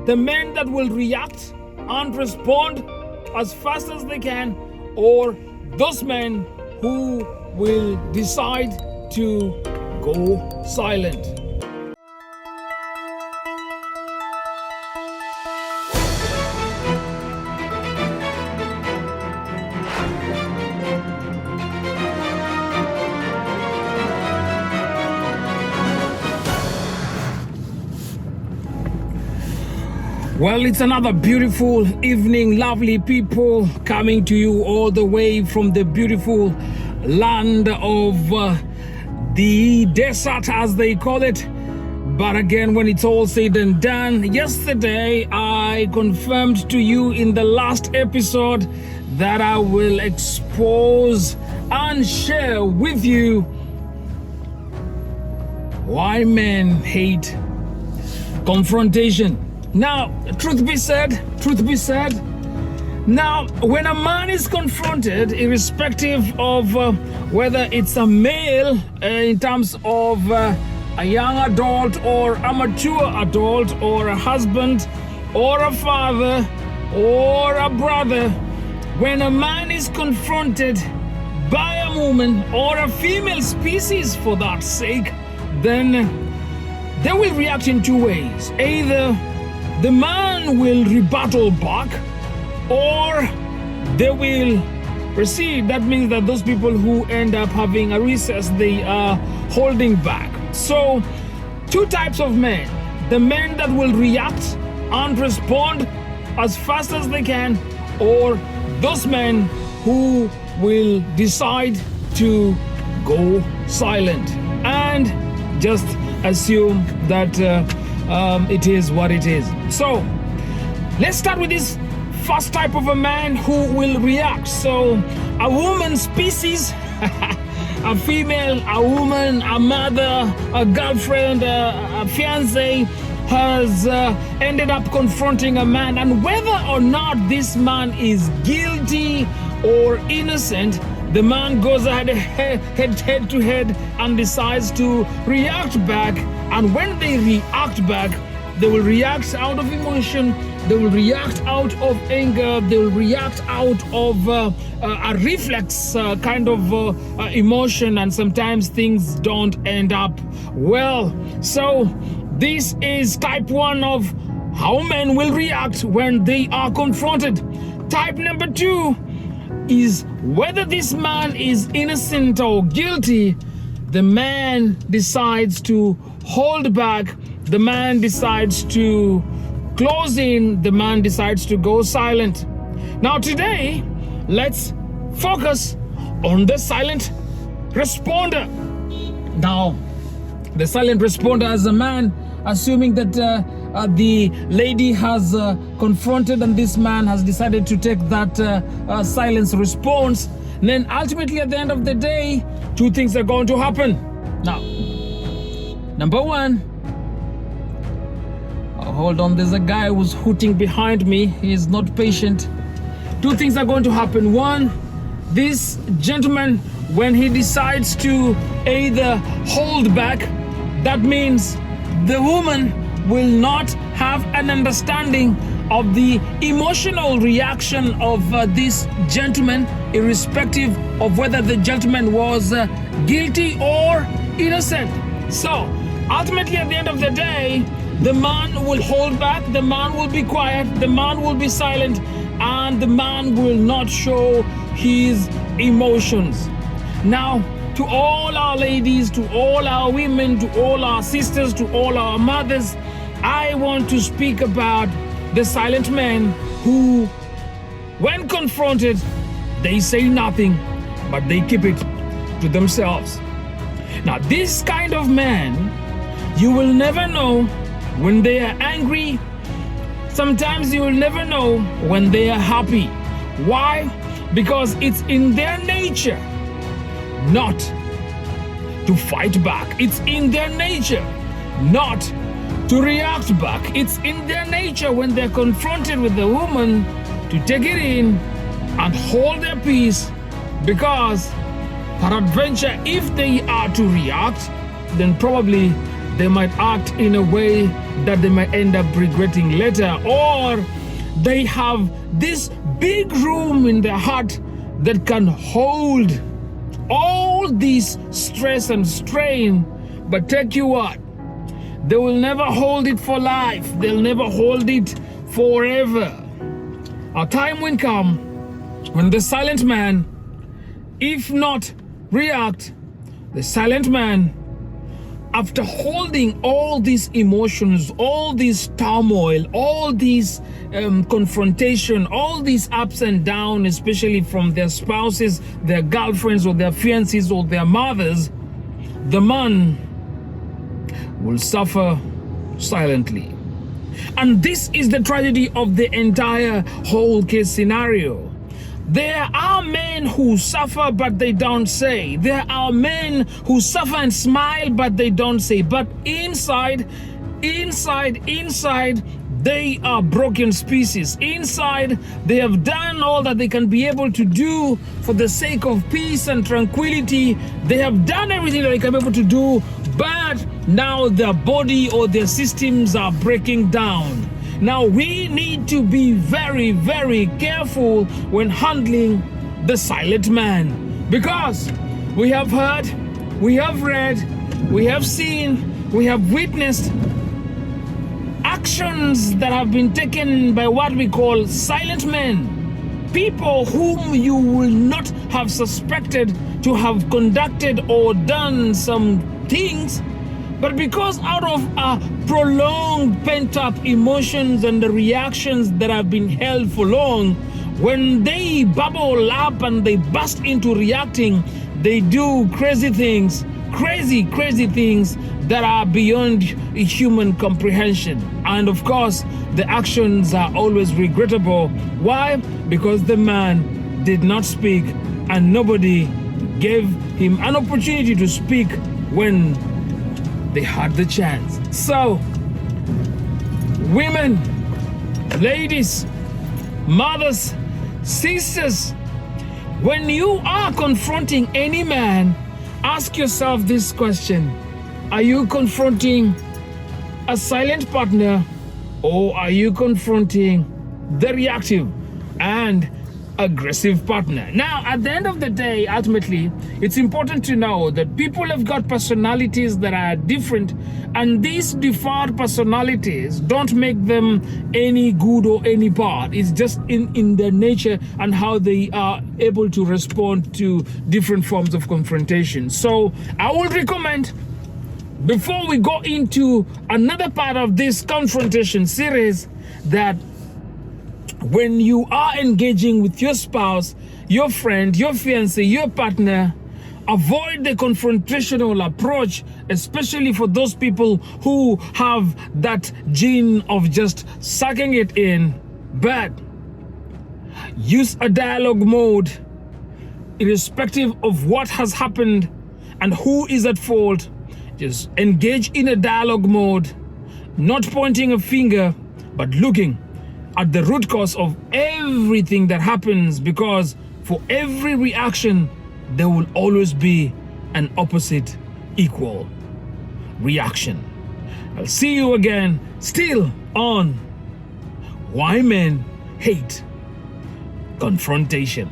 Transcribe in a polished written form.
the men that will react and respond as fast as they can, or those men who will decide to go silent. Well, it's another beautiful evening, lovely people, coming to you all the way from the beautiful land of the desert, as they call it. But again, when it's all said and done, yesterday I confirmed to you in the last episode that I will expose and share with you why men hate confrontation. Now, truth be said, now, when a man is confronted, irrespective of whether it's a male in terms of a young adult or a mature adult or a husband or a father or a brother, when a man is confronted by a woman or a female species for that sake, then they will react in two ways. Either the man will rebuttal back, or they will recede. That means that those people who end up having a recess, they are holding back. So, two types of men: the men that will react and respond as fast as they can, or those men who will decide to go silent and just assume that it is what it is. So let's start with this first type of a man who will react. So a woman species, a female, a woman, a mother, a girlfriend, a fiance has ended up confronting a man, and whether or not this man is guilty or innocent, the man goes ahead head to head and decides to react back. And when they react back, they will react out of emotion, they will react out of anger, they will react out of a reflex kind of emotion, and sometimes things don't end up well. So this is type one of how men will react when they are confronted. Type number two is whether this man is innocent or guilty. The man decides to hold back, the man decides to close in, the man decides to go silent. Now today, let's focus on the silent responder. Now, the silent responder as a man, assuming that the lady has confronted and this man has decided to take that silence response, then ultimately at the end of the day, two things are going to happen. Now, number one, hold on, there's a guy who's hooting behind me. He is not patient. Two things are going to happen. One, this gentleman, when he decides to either hold back, that means the woman will not have an understanding of the emotional reaction of this gentleman, irrespective of whether the gentleman was guilty or innocent. So ultimately at the end of the day, the man will hold back, the man will be quiet, the man will be silent, and the man will not show his emotions. Now, to all our ladies, to all our women, to all our sisters, to all our mothers, I want to speak about the silent men who, when confronted, they say nothing, but they keep it to themselves. Now, this kind of man, you will never know when they are angry. Sometimes you will never know when they are happy. Why? Because it's in their nature not to fight back. It's in their nature not to react back. It's in their nature when they're confronted with a woman to take it in and hold their peace, because peradventure if they are to react, then probably they might act in a way that they might end up regretting later, or they have this big room in their heart that can hold all this stress and strain. But take you what? They will never hold it for life. They'll never hold it forever. A time will come when the silent man, if not react, the silent man, after holding all these emotions, all this turmoil, all these confrontation, all these ups and downs, especially from their spouses, their girlfriends, or their fiancés, or their mothers, the man will suffer silently. And this is the tragedy of the entire whole case scenario. There are men who suffer but they don't say. There are men who suffer and smile but they don't say. But inside, they are broken species. Inside, they have done all that they can be able to do for the sake of peace and tranquility. They have done everything that they can be able to do, but now their body or their systems are breaking down. Now we need to be very, very careful when handling the silent man, because we have heard, we have read, we have seen, we have witnessed actions that have been taken by what we call silent men, people whom you will not have suspected to have conducted or done some things, but because out of prolonged pent-up emotions and the reactions that have been held for long, when they bubble up and they burst into reacting, they do crazy things that are beyond human comprehension. And of course, the actions are always regrettable. Why? Because the man did not speak and nobody gave him an opportunity to speak when they had the chance. So, women, ladies, mothers, sisters, when you are confronting any man, ask yourself this question: are you confronting a silent partner, or are you confronting the reactive and aggressive partner? Now, at the end of the day, ultimately, it's important to know that people have got personalities that are different, and these different personalities don't make them any good or any bad. It's just in their nature and how they are able to respond to different forms of confrontation. So I would recommend, before we go into another part of this confrontation series, that when you are engaging with your spouse, your friend, your fiancé, your partner, avoid the confrontational approach, especially for those people who have that gene of just sucking it in. But use a dialogue mode, irrespective of what has happened and who is at fault. Just engage in a dialogue mode, not pointing a finger, but looking at the root cause of everything that happens, because for every reaction, there will always be an opposite equal reaction. I'll see you again, still on Why Men Hate Confrontation.